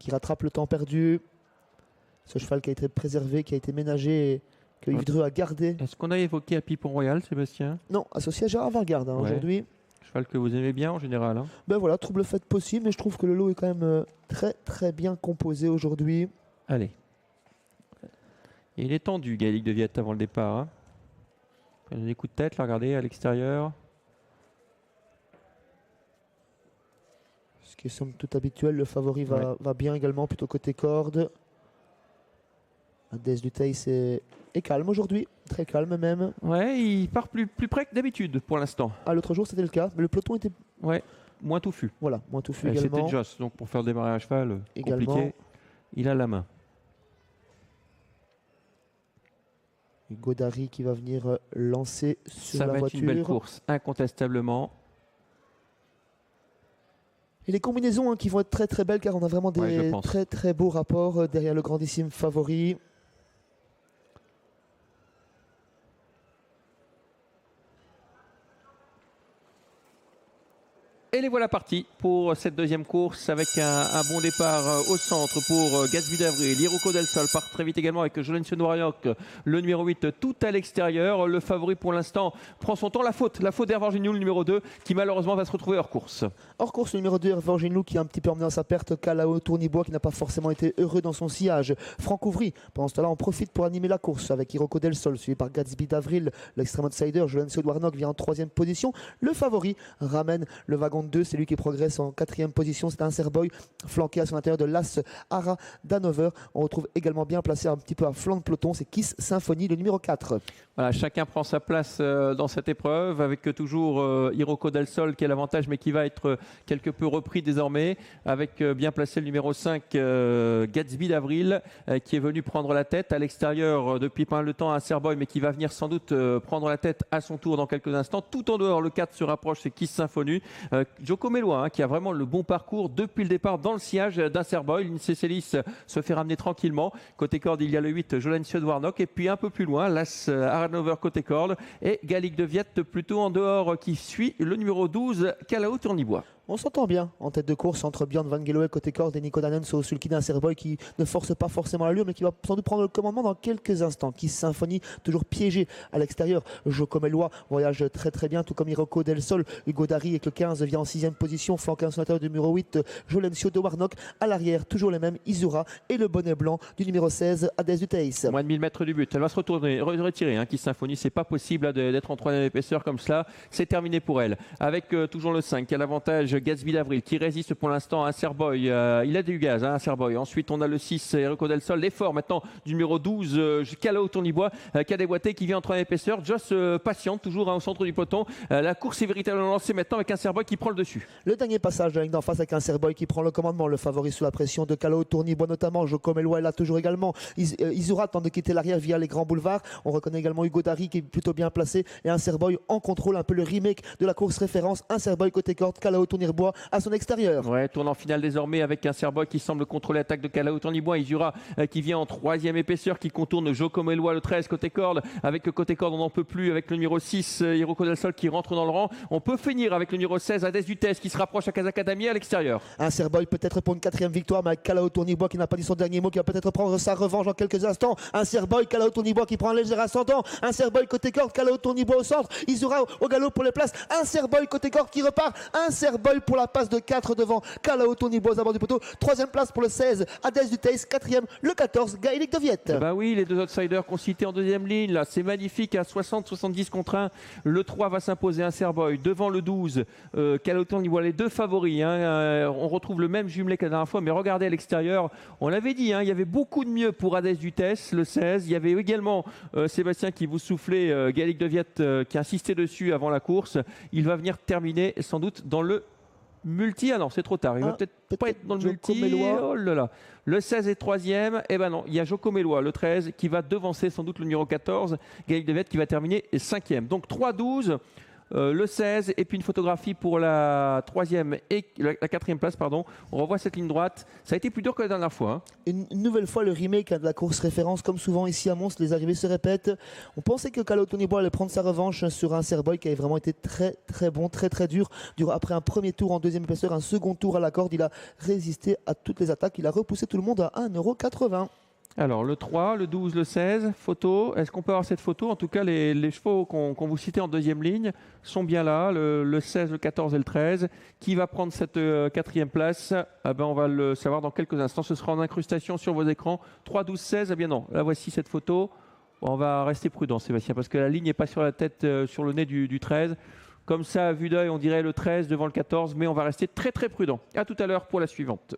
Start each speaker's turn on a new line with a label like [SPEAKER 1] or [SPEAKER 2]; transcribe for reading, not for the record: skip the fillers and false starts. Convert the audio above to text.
[SPEAKER 1] qui rattrape le temps perdu. Ce cheval qui a été préservé, qui a été ménagé, et que Yves Dreux a gardé.
[SPEAKER 2] Est-ce qu'on a évoqué à Pipon Royal, Sébastien?
[SPEAKER 1] Non, associé à Gérard Vargarde
[SPEAKER 2] Ouais.
[SPEAKER 1] aujourd'hui.
[SPEAKER 2] Cheval que vous aimez bien en général. Hein.
[SPEAKER 1] Ben voilà, trouble fait possible, mais je trouve que le lot est quand même très très bien composé aujourd'hui.
[SPEAKER 2] Allez. Et il est tendu, Gaëlic de Viette, avant le départ. Hein. Prenez des coups de tête, là, regardez, à l'extérieur.
[SPEAKER 1] Ce qui est somme toute habituel, le favori va bien également, plutôt côté corde. Adès du Teis est calme aujourd'hui, très calme même.
[SPEAKER 2] Ouais, il part plus près que d'habitude pour l'instant.
[SPEAKER 1] Ah, l'autre jour c'était le cas, mais le peloton était
[SPEAKER 2] Ouais, moins touffu.
[SPEAKER 1] voilà, moins touffu
[SPEAKER 2] C'était
[SPEAKER 1] également.
[SPEAKER 2] Joss, donc pour faire démarrer un cheval
[SPEAKER 1] Également.
[SPEAKER 2] compliqué, il a la main.
[SPEAKER 1] Et Godari qui va venir lancer sur
[SPEAKER 2] Ça
[SPEAKER 1] la
[SPEAKER 2] va être
[SPEAKER 1] voiture.
[SPEAKER 2] une belle course, incontestablement.
[SPEAKER 1] Et les combinaisons qui vont être très très belles car on a vraiment
[SPEAKER 2] Ouais, je
[SPEAKER 1] des
[SPEAKER 2] pense.
[SPEAKER 1] très très beaux rapports derrière le grandissime favori.
[SPEAKER 2] Et les voilà partis pour cette deuxième course avec un bon départ au centre pour Gatsby d'Avril. Iroko Del Sol part très vite également avec Jolencio Noiriac, le numéro 8 tout à l'extérieur. Le favori pour l'instant prend son temps. La faute d'Hervorgignou, le numéro 2, qui malheureusement va se retrouver hors course.
[SPEAKER 1] Hors course, le numéro 2, Hervorgignou, qui a un petit peu emmené à sa perte Calao Tournibois, qui n'a pas forcément été heureux dans son sillage. Franck Ouvry, pendant ce temps-là, on profite pour animer la course avec Iroko Del Sol, suivi par Gatsby d'Avril. L'extrême outsider, Jolencio Noiriac, vient en 3e position. Le favori ramène le wagon de 2, c'est lui qui progresse en 4e position. C'est un Serboy flanqué à son intérieur de l'As Ara Danover. On retrouve également bien placé un petit peu à flanc de peloton, c'est Kiss Symphony, le numéro 4.
[SPEAKER 2] Voilà, chacun prend sa place dans cette épreuve avec toujours Iroko Del Sol qui a l'avantage mais qui va être quelque peu repris désormais avec bien placé le numéro 5 Gatsby d'Avril qui est venu prendre la tête à l'extérieur depuis pas mal de temps un Serboy mais qui va venir sans doute prendre la tête à son tour dans quelques instants. Tout en dehors, le 4 se rapproche, c'est Kiss Symphony. Joko Melois qui a vraiment le bon parcours depuis le départ dans le sillage d'un Serboy. Lindsay se fait ramener tranquillement. Côté corde, il y a le 8 Jolencio Noiriac et puis un peu plus loin, l'As Aranover côté corde et Gaëlic de Viette plutôt en dehors qui suit le numéro 12 Calao Tournibois.
[SPEAKER 1] On s'entend bien en tête de course entre Björn Van Geloe côté corde et Nico Danens au sulky d'un Serboy qui ne force pas forcément l'allure mais qui va sans doute prendre le commandement dans quelques instants. Kiss Symphony toujours piégé à l'extérieur. Joko Melois voyage très très bien tout comme Iroko Del Sol. Hugo Dari avec le 15 vient en 6e position flanqué à son intérieur du numéro 8 Jolencio de Warnock. À l'arrière toujours les mêmes Izura et le bonnet blanc du numéro 16 Adès du Teis.
[SPEAKER 2] Moins de 1000 mètres du but. Elle va se retirer. Kiss Symphony, c'est pas possible d'être en 3e épaisseur comme cela. C'est terminé pour elle. Avec toujours le 5 qui a l'avantage Gatsby d'Avril qui résiste pour l'instant à un Serboy. Il a du gaz, un Serboy. Ensuite, on a le 6 Iroko Del Sol. L'effort maintenant du numéro 12 Calao Tournibois qui a déboîté, qui vient en 3e épaisseur. Joss patiente toujours au centre du peloton. La course est véritablement lancée maintenant avec un Serboy qui prend le dessus.
[SPEAKER 1] Le dernier passage de la ligne d'en face avec un Serboy qui prend le commandement. Le favori sous la pression de Calao Tournibois notamment. Joko Melois est là toujours également. Izura tente de quitter l'arrière via les grands boulevards. On reconnaît également Hugo Dari qui est plutôt bien placé et un Serboy en contrôle, un peu le remake de la course référence. Un Serboy côté corde, Calao Tournibois à son extérieur.
[SPEAKER 2] Ouais, tourne en finale désormais avec un Serboy qui semble contrôler l'attaque de Calao Tournibois. Izura qui vient en 3e épaisseur, qui contourne Joko Melois le 13 côté corde. Avec le côté corde, on n'en peut plus avec le numéro 6 Iroko Del Sol qui rentre dans le rang. On peut finir avec le numéro 16 Adès du Teis qui se rapproche à Kazakadami à l'extérieur.
[SPEAKER 1] Un Serboy peut-être pour une 4e victoire, mais avec Calao Tournibois qui n'a pas dit son dernier mot, qui va peut-être prendre sa revanche dans quelques instants. Un Serboy, Calao Tournibois qui prend un léger ascendant. Un Serboy côté corde, Calao Tournibois au centre. Izura au galop pour les places. Un Serboy côté corde qui repart. Un Serboy pour la passe de 4 devant Calao Tournibois à bord du poteau. 3e place pour le 16 Adès du Teis. 4e le 14 Gaëlic de Viette.
[SPEAKER 2] Bah oui, les deux outsiders qu'on citait en 2e ligne là, c'est magnifique à 60-70 contre 1. Le 3 va s'imposer un Serboy devant le 12 Calao Tournibois, les deux favoris. On retrouve le même jumelé que la dernière fois, mais regardez à l'extérieur, on l'avait dit, il y avait beaucoup de mieux pour Adès du Teis, le 16. Il y avait également Sébastien qui vous soufflait, Gaëlic de Viette qui insistait dessus avant la course. Il va venir terminer sans doute dans le multi. Ah non, c'est trop tard. Il va peut-être pas être dans le
[SPEAKER 1] Joko
[SPEAKER 2] multi.
[SPEAKER 1] Melois.
[SPEAKER 2] Oh là là. Le 16 est 3e. Eh ben non, il y a Joko Melois, le 13, qui va devancer sans doute le numéro 14, Gaëlic de Viette, qui va terminer 5e. Donc 3-12. le 16 et puis une photographie pour la 3e et la 4e place. Pardon. On revoit cette ligne droite. Ça a été plus dur que la dernière fois. Hein.
[SPEAKER 1] Une nouvelle fois, le remake de la course référence, comme souvent ici à Mons, les arrivées se répètent. On pensait que Cala Tonybois allait prendre sa revanche sur un Serboy qui avait vraiment été très très bon, très très dur. Après un premier tour en deuxième épaisseur, un second tour à la corde, il a résisté à toutes les attaques. Il a repoussé tout le monde à 1,80 €.
[SPEAKER 2] Alors le 3, le 12, le 16, photo. Est-ce qu'on peut avoir cette photo? En tout cas, les chevaux qu'on vous citait en deuxième ligne sont bien là, le 16, le 14 et le 13. Qui va prendre cette 4e place? On va le savoir dans quelques instants. Ce sera en incrustation sur vos écrans. 3, 12, 16. Eh bien non, là voici cette photo. On va rester prudent, Sébastien, parce que la ligne n'est pas sur la tête, sur le nez du 13. Comme ça, à vue d'œil, on dirait le 13 devant le 14, mais on va rester très très prudent. À tout à l'heure pour la suivante.